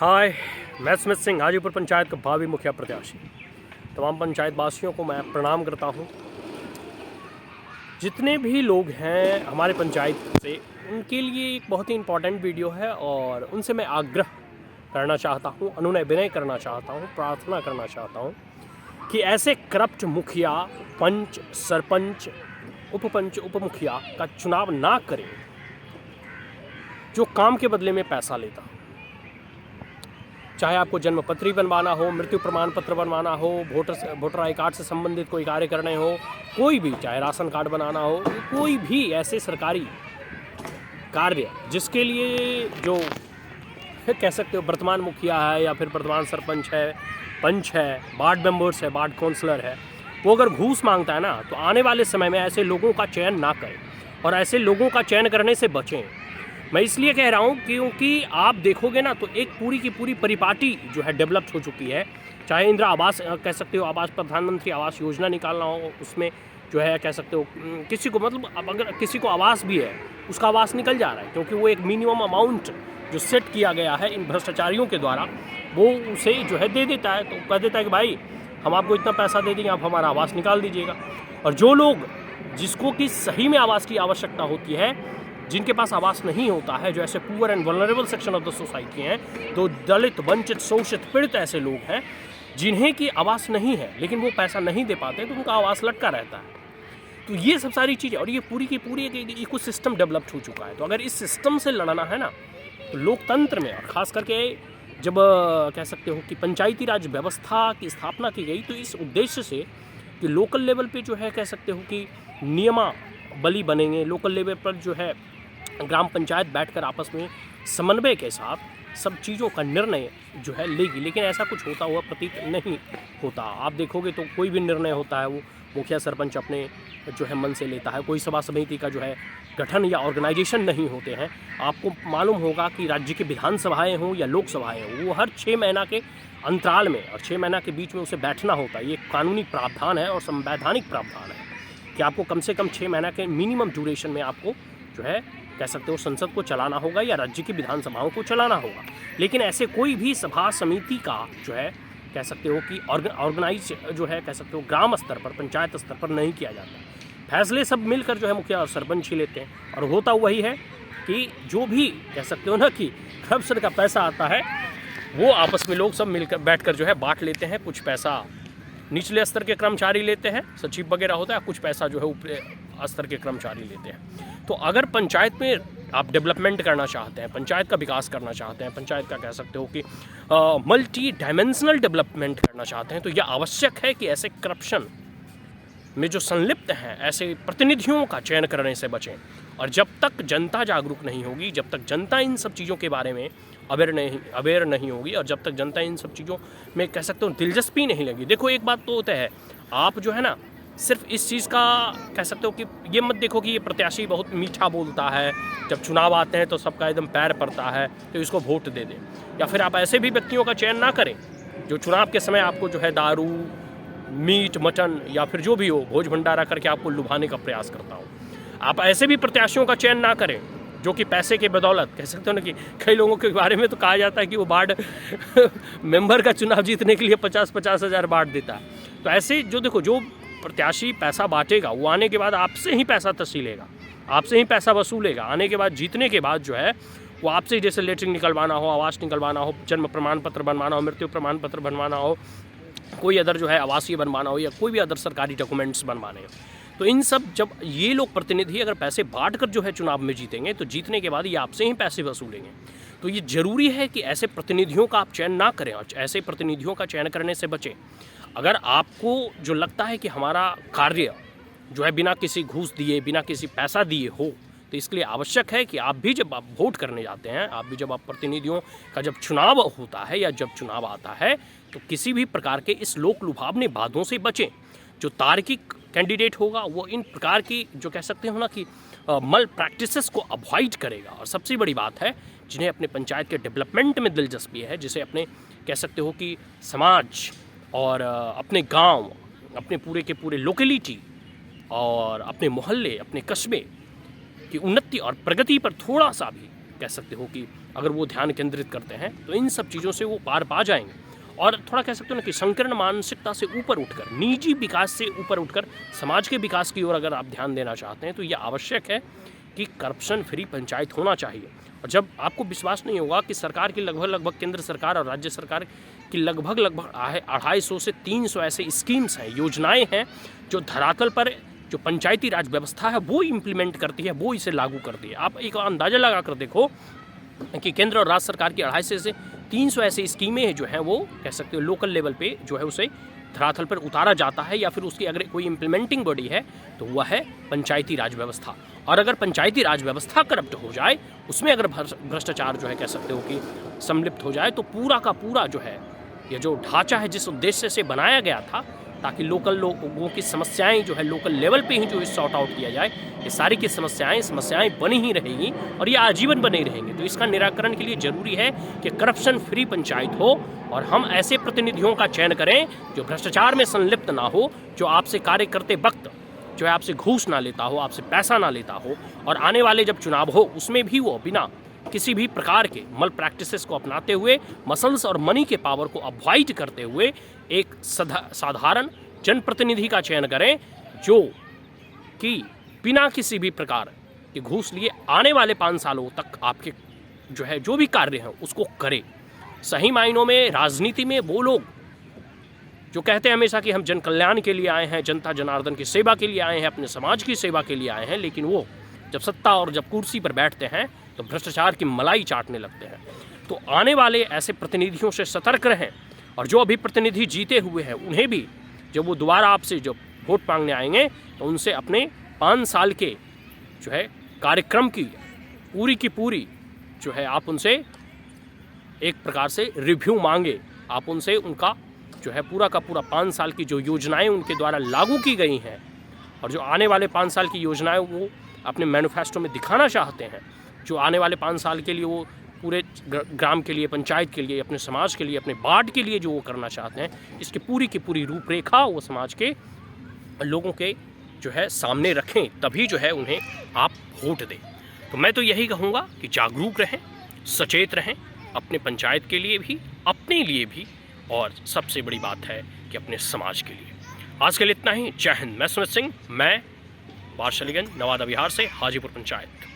हाय, मैं स्मिथ सिंह, हाजीपुर पंचायत का भावी मुखिया प्रत्याशी। तमाम पंचायत वासियों को मैं प्रणाम करता हूं। जितने भी लोग हैं हमारे पंचायत से, उनके लिए एक बहुत ही इम्पोर्टेंट वीडियो है और उनसे मैं आग्रह करना चाहता हूं, अनुनय विनय करना चाहता हूं, प्रार्थना करना चाहता हूं कि ऐसे करप्ट मुखिया, पंच, सरपंच, उपपंच, उपमुखिया का चुनाव ना करें जो काम के बदले में पैसा लेता। चाहे आपको जन्म पत्री बनवाना हो, मृत्यु प्रमाण पत्र बनवाना हो, वोटर आई कार्ड से संबंधित कोई कार्य करने हो, कोई भी, चाहे राशन कार्ड बनाना हो, कोई भी ऐसे सरकारी कार्य जिसके लिए जो कह सकते हो वर्तमान मुखिया है या फिर वर्तमान सरपंच है, पंच है, वार्ड मेंबर्स है, वार्ड काउंसलर है, वो अगर घूस मांगता है ना, तो आने वाले समय में ऐसे लोगों का चयन ना करें और ऐसे लोगों का चयन करने से बचें। मैं इसलिए कह रहा हूँ क्योंकि आप देखोगे ना तो एक पूरी की पूरी परिपाटी जो है डेवलप हो चुकी है। चाहे इंदिरा आवास कह सकते हो, आवास, प्रधानमंत्री आवास योजना निकालना हो, उसमें जो है कह सकते हो किसी को, मतलब अब अगर किसी को आवास भी है उसका आवास निकल जा रहा है क्योंकि वो एक मिनिमम अमाउंट जो सेट किया गया है इन भ्रष्टाचारियों के द्वारा, वो उसे जो है दे देता है। तो कह देता है कि भाई हम आपको इतना पैसा दे देंगे, आप हमारा आवास निकाल दीजिएगा। और जो लोग जिसको कि सही में आवास की आवश्यकता होती है, जिनके पास आवास नहीं होता है, जो ऐसे poor and vulnerable section of the society हैं, तो दलित, वंचित, शोषित, पीड़ित ऐसे लोग हैं जिन्हें की आवास नहीं है लेकिन वो पैसा नहीं दे पाते, तो उनका आवास लटका रहता है। तो ये सब सारी चीज़ें, और ये पूरी की पूरी एक इको सिस्टम डेवलप्ड हो चुका है। तो अगर इस सिस्टम से लड़ना है ना, तो लोकतंत्र में, और ख़ास करके जब कह सकते हो कि पंचायती राज व्यवस्था की स्थापना की गई, तो इस उद्देश्य से कि लोकल लेवल पे जो है कह सकते हो कि नियमावली बनेंगे, लोकल लेवल पर जो है ग्राम पंचायत बैठकर आपस में समन्वय के साथ सब चीज़ों का निर्णय जो है लेगी। लेकिन ऐसा कुछ होता हुआ प्रतीत नहीं होता। आप देखोगे तो कोई भी निर्णय होता है वो मुखिया सरपंच अपने जो है मन से लेता है। कोई सभा समिति का जो है गठन या ऑर्गेनाइजेशन नहीं होते हैं। आपको मालूम होगा कि राज्य की विधानसभाएं हों या लोकसभाएं हों, वो हर 6 महीना के अंतराल में और 6 महीना के बीच में उसे बैठना होता है। ये कानूनी प्रावधान है और संवैधानिक प्रावधान है कि आपको कम से कम 6 महीना के मिनिमम ड्यूरेशन में आपको जो है कह सकते हो संसद को चलाना होगा या राज्य की विधानसभाओं को चलाना होगा। लेकिन ऐसे कोई भी सभा समिति का जो है कह सकते हो कि ऑर्गेनाइज जो है कह सकते हो ग्राम स्तर पर, पंचायत स्तर पर नहीं किया जाता। फैसले सब मिलकर जो है मुखिया और सरपंच ही लेते हैं। और होता वही है कि जो भी कह सकते हो ना कि करप्शन का पैसा आता है, वो आपस में लोग सब मिलकर बैठकर जो है बांट लेते हैं। कुछ पैसा निचले स्तर के कर्मचारी लेते हैं, सचिव वगैरह होता है, कुछ पैसा जो है ऊपरी स्तर के कर्मचारी लेते हैं। तो अगर पंचायत में आप डेवलपमेंट करना चाहते हैं, पंचायत का विकास करना चाहते हैं, पंचायत का कह सकते हो कि मल्टी डायमेंशनल डेवलपमेंट करना चाहते हैं, तो यह आवश्यक है कि ऐसे करप्शन में जो संलिप्त हैं ऐसे प्रतिनिधियों का चयन करने से बचें। और जब तक जनता जागरूक नहीं होगी, जब तक जनता इन सब चीज़ों के बारे में अवेयर नहीं होगी, और जब तक जनता इन सब चीज़ों में कह सकते हो दिलचस्पी नहीं लगी। देखो, एक बात तो होता है, आप जो है ना सिर्फ इस चीज़ का कह सकते हो कि ये मत देखो कि ये प्रत्याशी बहुत मीठा बोलता है, जब चुनाव आते हैं तो सबका एकदम पैर पड़ता है तो इसको वोट दे दें। या फिर आप ऐसे भी व्यक्तियों का चयन ना करें जो चुनाव के समय आपको जो है दारू, मीट, मटन या फिर जो भी हो भोज भंडारा करके आपको लुभाने का प्रयास करता हो। आप ऐसे भी प्रत्याशियों का चयन ना करें जो कि पैसे के बदौलत, कह सकते हो ना कि कई लोगों के बारे में तो कहा जाता है कि वो वार्ड मेंबर का चुनाव जीतने के लिए 50-50 हज़ार बांट देता है। तो ऐसे जो देखो, जो प्रत्याशी पैसा बांटेगा वो आने के बाद आपसे ही पैसा तसीलेगा, आपसे ही पैसा वसूलेगा। आने के बाद, जीतने के बाद जो है वो आपसे ही, जैसे लेटरिंग निकलवाना हो, आवास निकलवाना हो, जन्म प्रमाण पत्र बनवाना हो, मृत्यु प्रमाण पत्र बनवाना हो, कोई अदर जो है आवासीय बनवाना हो या कोई भी अदर सरकारी डॉक्यूमेंट्स बनवाने हो, तो इन सब, जब ये लोग प्रतिनिधि अगर पैसे बांट कर जो है चुनाव में जीतेंगे, तो जीतने के बाद ये आपसे ही पैसे वसूलेंगे। तो ये जरूरी है कि ऐसे प्रतिनिधियों का आप चयन ना करें और ऐसे प्रतिनिधियों का चयन करने से बचें। अगर आपको जो लगता है कि हमारा कार्य जो है बिना किसी घूस दिए, बिना किसी पैसा दिए हो, तो इसके लिए आवश्यक है कि आप भी जब आप वोट करने जाते हैं, आप भी जब आप प्रतिनिधियों का जब चुनाव होता है या जब चुनाव आता है, तो किसी भी प्रकार के इस लोक लुभावनी बातों से बचें। जो तार्किक कैंडिडेट होगा वो इन प्रकार की जो कह सकते हो ना कि मल प्रैक्टिसेस को अवॉइड करेगा। और सबसे बड़ी बात है, जिन्हें अपने पंचायत के डेवलपमेंट में दिलचस्पी है, जिसे अपने कह सकते हो कि समाज और अपने गांव, अपने पूरे के पूरे लोकेलिटी और अपने मोहल्ले, अपने कस्बे की उन्नति और प्रगति पर थोड़ा सा भी कह सकते हो कि अगर वो ध्यान केंद्रित करते हैं तो इन सब चीज़ों से वो पार पा जाएंगे। और थोड़ा कह सकते हो ना कि संकीर्ण मानसिकता से ऊपर उठकर, निजी विकास से ऊपर उठकर समाज के विकास की ओर अगर आप ध्यान देना चाहते हैं तो ये आवश्यक है कि करप्शन फ्री पंचायत होना चाहिए। और जब आपको विश्वास नहीं होगा कि सरकार की लगभग केंद्र सरकार और राज्य सरकार की लगभग 250 से 300 ऐसे स्कीम्स हैं, योजनाएं हैं जो धरातल पर जो पंचायती राज व्यवस्था है वो इम्प्लीमेंट करती है, वो इसे लागू करती है। आप एक अंदाज़ा लगा कर देखो कि केंद्र और राज्य सरकार की 250 से 300 ऐसी स्कीमें जो हैं वो कह सकते हो लोकल लेवल पे जो है उसे धरातल पर उतारा जाता है, या फिर उसकी अगर कोई इम्प्लीमेंटिंग बॉडी है तो वह है पंचायती राज व्यवस्था। और अगर पंचायती राज व्यवस्था करप्ट हो जाए, उसमें अगर भ्रष्टाचार जो है कह सकते हो कि सम्मिलित हो जाए, तो पूरा का पूरा जो है ये जो ढांचा है जिस उद्देश्य से बनाया गया था ताकि लोकल लोगों की समस्याएं जो है लोकल लेवल पे ही जो सॉर्ट आउट किया जाए, ये सारी की समस्याएं बनी ही रहेंगी और ये आजीवन बने रहेंगे। तो इसका निराकरण के लिए जरूरी है कि करप्शन फ्री पंचायत हो और हम ऐसे प्रतिनिधियों का चयन करें जो भ्रष्टाचार में संलिप्त ना हो, जो आपसे कार्य करते वक्त जो है आपसे घूस ना लेता हो, आपसे पैसा ना लेता हो, और आने वाले जब चुनाव हो उसमें भी वो बिना किसी भी प्रकार के मल प्रैक्टिसेस को अपनाते हुए, मसल्स और मनी के पावर को अवॉइड करते हुए एक साधारण जनप्रतिनिधि का चयन करें जो कि बिना किसी भी प्रकार के घूस लिए आने वाले 5 सालों तक आपके जो है जो भी कार्य हैं उसको करे। सही मायनों में राजनीति में वो लोग जो कहते हैं हमेशा कि हम जन कल्याण के लिए आए हैं, जनता जनार्दन की सेवा के लिए आए हैं, अपने समाज की सेवा के लिए आए हैं, लेकिन वो जब सत्ता और जब कुर्सी पर बैठते हैं तो भ्रष्टाचार की मलाई चाटने लगते हैं। तो आने वाले ऐसे प्रतिनिधियों से सतर्क रहें, और जो अभी प्रतिनिधि जीते हुए हैं उन्हें भी जब वो दोबारा आपसे जब वोट मांगने आएंगे तो उनसे अपने 5 साल के जो है कार्यक्रम की पूरी जो है आप उनसे एक प्रकार से रिव्यू मांगे। आप उनसे उनका जो है पूरा का पूरा 5 साल की जो योजनाएं उनके द्वारा लागू की गई हैं और जो आने वाले 5 साल की योजनाएं वो अपने मैनिफेस्टो में दिखाना चाहते हैं, जो आने वाले 5 साल के लिए वो पूरे ग्राम के लिए, पंचायत के लिए, अपने समाज के लिए, अपने वार्ड के लिए जो वो करना चाहते हैं, इसकी पूरी रूपरेखा वो समाज के लोगों के जो है सामने रखें, तभी जो है उन्हें आप वोट दें। तो मैं तो यही कहूँगा कि जागरूक रहें, सचेत रहें, अपने पंचायत के लिए भी, अपने लिए भी, और सबसे बड़ी बात है कि अपने समाज के लिए। आज के लिए इतना ही। जय हिंद। मैं सुमित सिंह, मैं पार्शलीगंज नवादा बिहार से, हाजीपुर पंचायत।